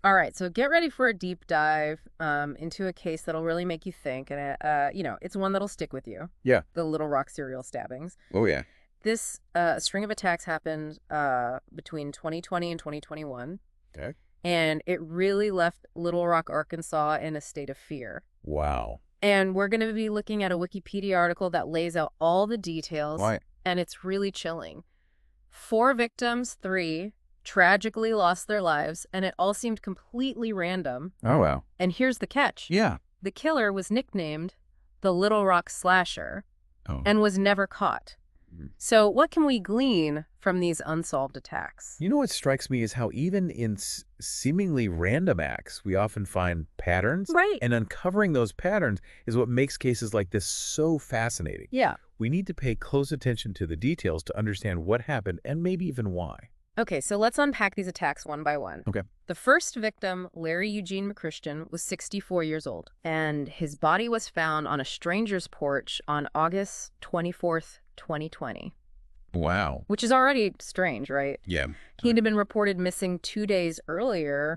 All right, so get ready for a deep dive into a case that'll really make you think, and it's one that'll stick with you. Yeah. The Little Rock serial stabbings. Oh, yeah. This string of attacks happened between 2020 and 2021, Okay. and it really left Little Rock, Arkansas, in a state of fear. Wow. And we're going to be looking at a Wikipedia article that lays out all the details, Why? and it's really chilling. 4 victims, 3 tragically lost their lives, and it all seemed completely random. Oh, wow. And here's the catch. Yeah. The killer was nicknamed the Little Rock Slasher Oh. and was never caught. So what can we glean from these unsolved attacks? You know what strikes me is how even in seemingly random acts, we often find patterns. Right. And uncovering those patterns is what makes cases like this so fascinating. Yeah. We need to pay close attention to the details to understand what happened and maybe even why. Okay, so let's unpack these attacks one by one. Okay. The first victim, Larry Eugene McChristian, was 64 years old, and his body was found on a stranger's porch on August 24th, 2020. Wow. Which is already strange, right? Yeah. He had been reported missing 2 days earlier,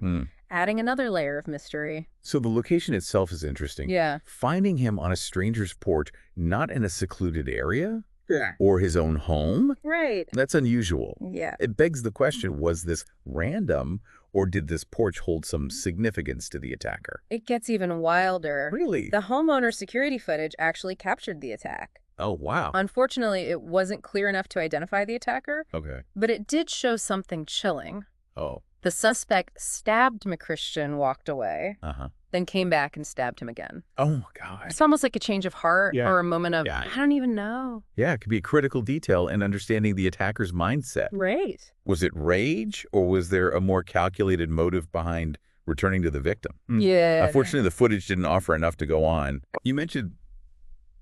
adding another layer of mystery. So the location itself is interesting. Yeah. Finding him on a stranger's porch, not in a secluded area Yeah. or his own home, Right. that's unusual. Yeah. It begs the question, was this random or did this porch hold some significance to the attacker? It gets even wilder. Really? The homeowner's security footage actually captured the attack. Oh, wow. Unfortunately, it wasn't clear enough to identify the attacker, Okay. but it did show something chilling. Oh. The suspect stabbed McChristian, walked away, Uh-huh. then came back and stabbed him again. Oh, my God. It's almost like a change of heart Yeah. or a moment of, Yeah. I don't even know. Yeah, it could be a critical detail in understanding the attacker's mindset. Right. Was it rage or was there a more calculated motive behind returning to the victim? Yeah. Unfortunately, the footage didn't offer enough to go on. You mentioned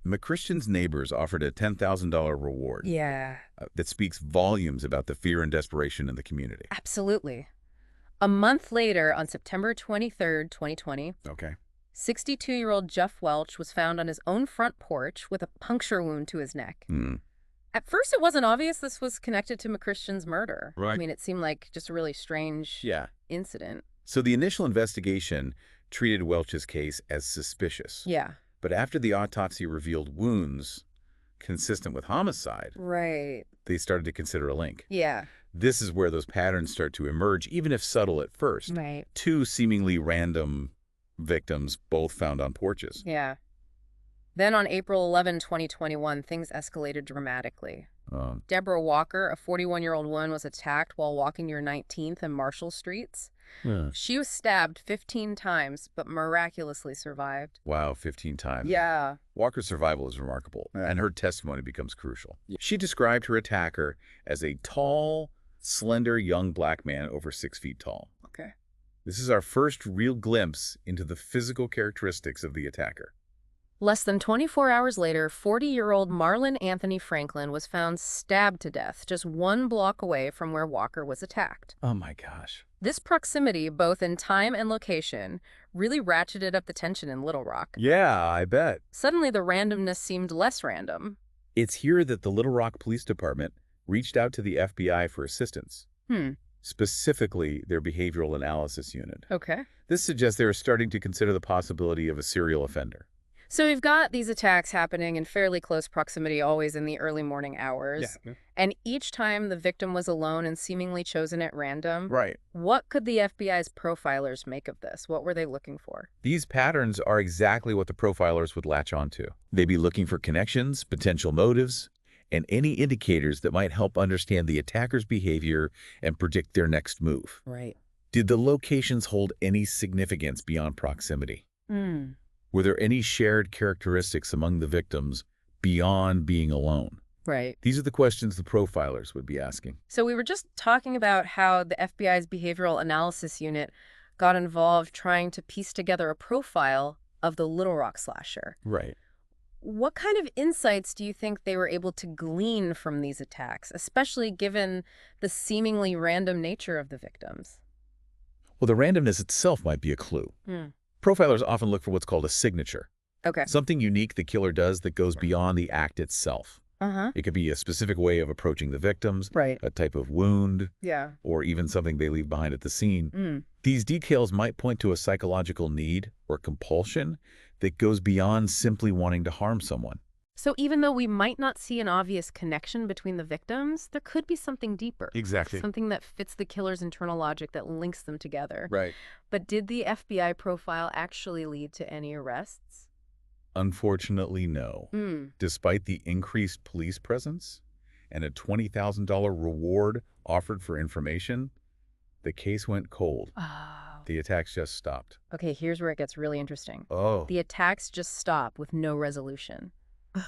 McChristian's neighbors offered a $10,000 reward. Yeah. That speaks volumes about the fear and desperation in the community. Absolutely. A month later, on September 23rd, 2020, Okay. 62-year-old Jeff Welch was found on his own front porch with a puncture wound to his neck. At first, it wasn't obvious this was connected to McChristian's murder. Right. I mean, it seemed like just a really strange incident. So the initial investigation treated Welch's case as suspicious. Yeah. But after the autopsy revealed wounds consistent with homicide, Right. they started to consider a link. Yeah. This is where those patterns start to emerge, even if subtle at first. Right. 2 seemingly random victims, both found on porches. Yeah. Then on April 11, 2021, things escalated dramatically. Deborah Walker, a 41-year-old woman, was attacked while walking near 19th and Marshall Streets. She was stabbed 15 times, but miraculously survived. Wow, 15 times. Yeah. Walker's survival is remarkable, and her testimony becomes crucial. She described her attacker as a tall, slender, young black man over 6 feet tall. Okay. This is our first real glimpse into the physical characteristics of the attacker. Less than 24 hours later, 40-year-old Marlon Anthony Franklin was found stabbed to death just 1 block away from where Walker was attacked. Oh my gosh. This proximity, both in time and location, really ratcheted up the tension in Little Rock. Yeah, I bet. Suddenly, the randomness seemed less random. It's here that the Little Rock Police Department reached out to the FBI for assistance. Specifically, their behavioral analysis unit. Okay. This suggests they are starting to consider the possibility of a serial offender. So we've got these attacks happening in fairly close proximity, always in the early morning hours. Yeah. And each time the victim was alone and seemingly chosen at random. Right. What could the FBI's profilers make of this? What were they looking for? These patterns are exactly what the profilers would latch onto. They'd be looking for connections, potential motives, and any indicators that might help understand the attacker's behavior and predict their next move. Right. Did the locations hold any significance beyond proximity? Were there any shared characteristics among the victims beyond being alone? Right. These are the questions the profilers would be asking. So we were just talking about how the FBI's behavioral analysis unit got involved trying to piece together a profile of the Little Rock slasher. Right. What kind of insights do you think they were able to glean from these attacks, especially given the seemingly random nature of the victims? Well, the randomness itself might be a clue. Profilers often look for what's called a signature, Okay. something unique the killer does that goes beyond the act itself. Uh-huh. It could be a specific way of approaching the victims, Right. a type of wound, Yeah. or even something they leave behind at the scene. Mm. These details might point to a psychological need or compulsion that goes beyond simply wanting to harm someone. So even though we might not see an obvious connection between the victims, there could be something deeper. Exactly. Something that fits the killer's internal logic that links them together. Right. But did the FBI profile actually lead to any arrests? Unfortunately, no. Despite the increased police presence and a $20,000 reward offered for information, the case went cold. Oh. The attacks just stopped. Okay, here's where it gets really interesting. Oh. The attacks just stop with no resolution.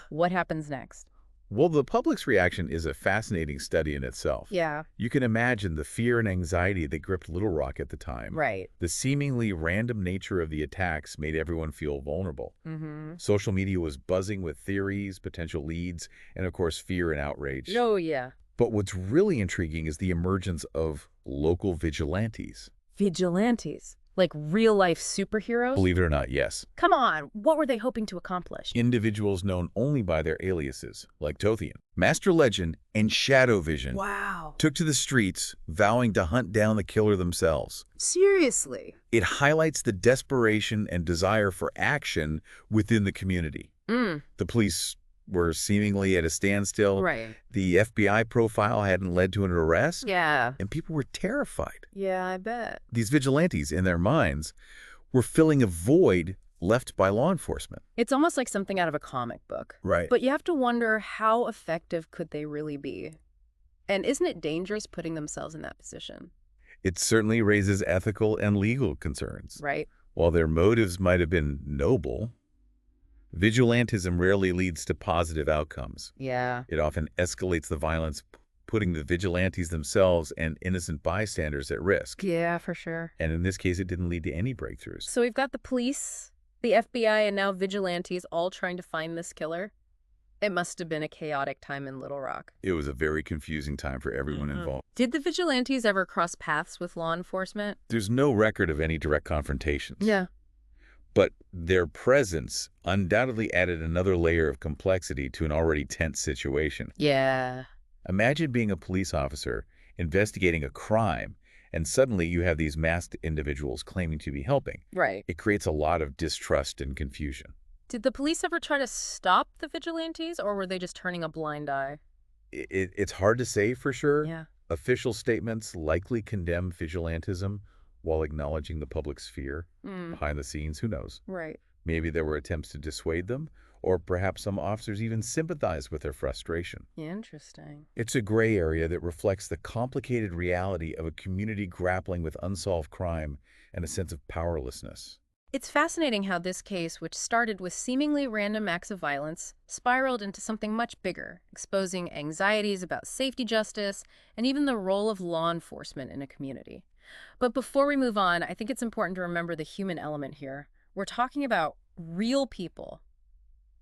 What happens next? Well, the public's reaction is a fascinating study in itself. Yeah. You can imagine the fear and anxiety that gripped Little Rock at the time. Right. The seemingly random nature of the attacks made everyone feel vulnerable. Mm-hmm. Social media was buzzing with theories, potential leads, and of course fear and outrage. Oh, yeah. But what's really intriguing is the emergence of local vigilantes. Vigilantes? Like real-life superheroes? Believe it or not, yes. Come on, what were they hoping to accomplish? Individuals known only by their aliases, like Tothian, Master Legend, and Shadow Vision, Wow. took to the streets, vowing to hunt down the killer themselves. Seriously? It highlights the desperation and desire for action within the community. The police were seemingly at a standstill. Right. The FBI profile hadn't led to an arrest. Yeah. And people were terrified. Yeah, I bet. These vigilantes, in their minds, were filling a void left by law enforcement. It's almost like something out of a comic book. Right. But you have to wonder, how effective could they really be? And isn't it dangerous putting themselves in that position? It certainly raises ethical and legal concerns. Right. While their motives might have been noble, vigilantism rarely leads to positive outcomes. Yeah. It often escalates the violence, putting the vigilantes themselves and innocent bystanders at risk. Yeah, for sure. And in this case, it didn't lead to any breakthroughs. So we've got the police, the FBI, and now vigilantes all trying to find this killer. It must have been a chaotic time in Little Rock. It was a very confusing time for everyone involved. Did the vigilantes ever cross paths with law enforcement? There's no record of any direct confrontations. Yeah. But their presence undoubtedly added another layer of complexity to an already tense situation. Yeah. Imagine being a police officer investigating a crime, and suddenly you have these masked individuals claiming to be helping. Right. It creates a lot of distrust and confusion. Did the police ever try to stop the vigilantes, or were they just turning a blind eye? It's hard to say for sure. Yeah. Official statements likely condemn vigilantism while acknowledging the public's fear. Behind the scenes, who knows? Right. Maybe there were attempts to dissuade them, or perhaps some officers even sympathized with their frustration. Interesting. It's a gray area that reflects the complicated reality of a community grappling with unsolved crime and a sense of powerlessness. It's fascinating how this case, which started with seemingly random acts of violence, spiraled into something much bigger, exposing anxieties about safety justice and even the role of law enforcement in a community. But before we move on, I think it's important to remember the human element here. We're talking about real people,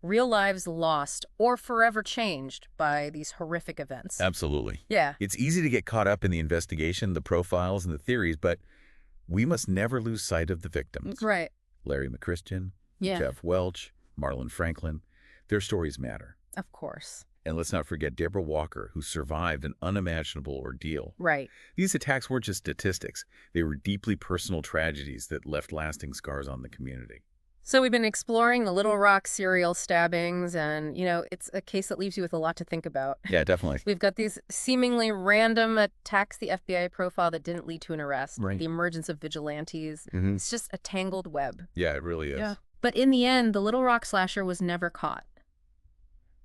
real lives lost or forever changed by these horrific events. Absolutely. Yeah. It's easy to get caught up in the investigation, the profiles, and the theories, but we must never lose sight of the victims. Right. Larry McChristian, Yeah. Jeff Welch, Marlon Franklin. Their stories matter. Of course. And let's not forget Deborah Walker, who survived an unimaginable ordeal. Right. These attacks weren't just statistics. They were deeply personal tragedies that left lasting scars on the community. So we've been exploring the Little Rock serial stabbings, and, it's a case that leaves you with a lot to think about. Yeah, definitely. We've got these seemingly random attacks, the FBI profile that didn't lead to an arrest, Right. the emergence of vigilantes. It's just a tangled web. Yeah, it really is. Yeah. But in the end, the Little Rock slasher was never caught.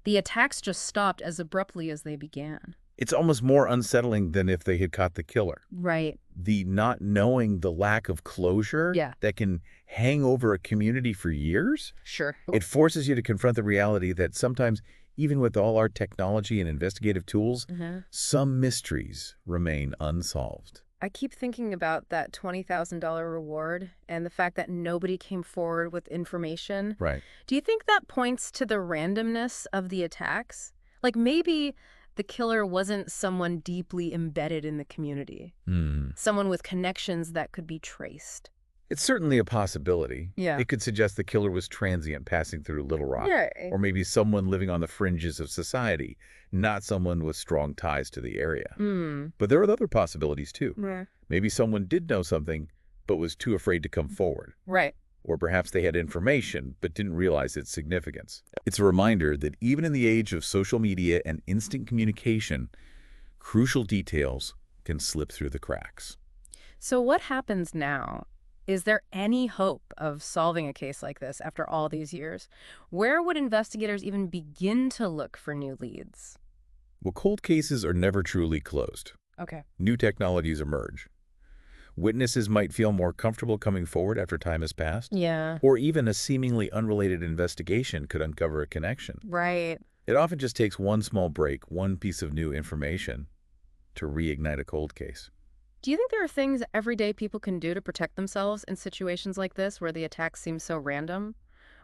The attacks just stopped as abruptly as they began. It's almost more unsettling than if they had caught the killer. Right. The not knowing, the lack of closure that can hang over a community for years. Sure. It forces you to confront the reality that sometimes, even with all our technology and investigative tools, some mysteries remain unsolved. I keep thinking about that $20,000 reward and the fact that nobody came forward with information. Right. Do you think that points to the randomness of the attacks? Like maybe the killer wasn't someone deeply embedded in the community, someone with connections that could be traced. It's certainly a possibility. Yeah. It could suggest the killer was transient passing through Little Rock, Yeah. or maybe someone living on the fringes of society, not someone with strong ties to the area. But there are other possibilities too. Yeah. Maybe someone did know something, but was too afraid to come forward. Right. Or perhaps they had information, but didn't realize its significance. It's a reminder that even in the age of social media and instant communication, crucial details can slip through the cracks. So what happens now? Is there any hope of solving a case like this after all these years? Where would investigators even begin to look for new leads? Well, cold cases are never truly closed. Okay. New technologies emerge. Witnesses might feel more comfortable coming forward after time has passed. Yeah. Or even a seemingly unrelated investigation could uncover a connection. Right. It often just takes one small break, one piece of new information, to reignite a cold case. Do you think there are things everyday people can do to protect themselves in situations like this where the attack seems so random?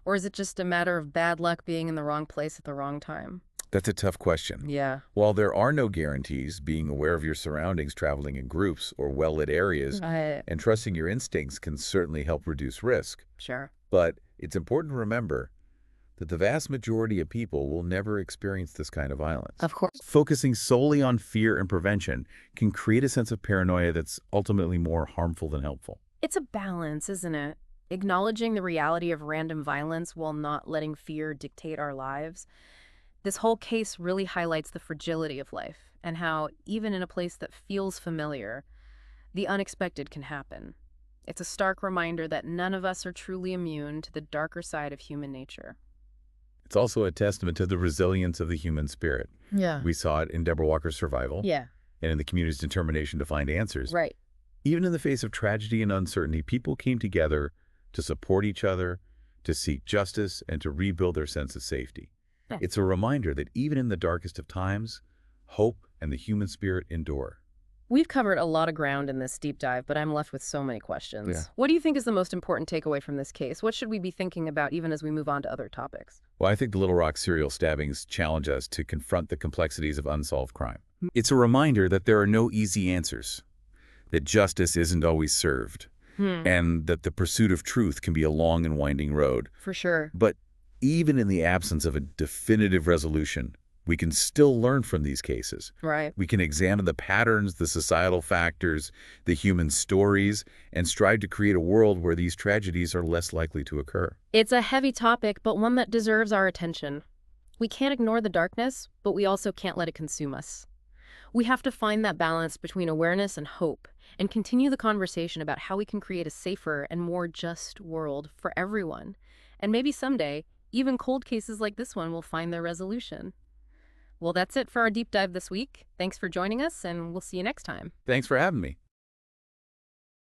Or is it just a matter of bad luck being in the wrong place at the wrong time? That's a tough question. Yeah. While there are no guarantees, being aware of your surroundings, traveling in groups or well-lit areas, and trusting your instincts can certainly help reduce risk. Sure. But it's important to remember that the vast majority of people will never experience this kind of violence. Of course. Focusing solely on fear and prevention can create a sense of paranoia that's ultimately more harmful than helpful. It's a balance, isn't it? Acknowledging the reality of random violence while not letting fear dictate our lives. This whole case really highlights the fragility of life and how, even in a place that feels familiar, the unexpected can happen. It's a stark reminder that none of us are truly immune to the darker side of human nature. It's also a testament to the resilience of the human spirit. Yeah. We saw it in Deborah Walker's survival. Yeah. And in the community's determination to find answers. Right. Even in the face of tragedy and uncertainty, people came together to support each other, to seek justice, and to rebuild their sense of safety. Yeah. It's a reminder that even in the darkest of times, hope and the human spirit endure. We've covered a lot of ground in this deep dive, but I'm left with so many questions. Yeah. What do you think is the most important takeaway from this case? What should we be thinking about even as we move on to other topics? Well, I think the Little Rock serial stabbings challenge us to confront the complexities of unsolved crime. It's a reminder that there are no easy answers, that justice isn't always served, and that the pursuit of truth can be a long and winding road. For sure. But even in the absence of a definitive resolution, we can still learn from these cases. Right. We can examine the patterns, the societal factors, the human stories, and strive to create a world where these tragedies are less likely to occur. It's a heavy topic, but one that deserves our attention. We can't ignore the darkness, but we also can't let it consume us. We have to find that balance between awareness and hope, and continue the conversation about how we can create a safer and more just world for everyone. And maybe someday, even cold cases like this one will find their resolution. Well, that's it for our deep dive this week. Thanks for joining us, and we'll see you next time. Thanks for having me.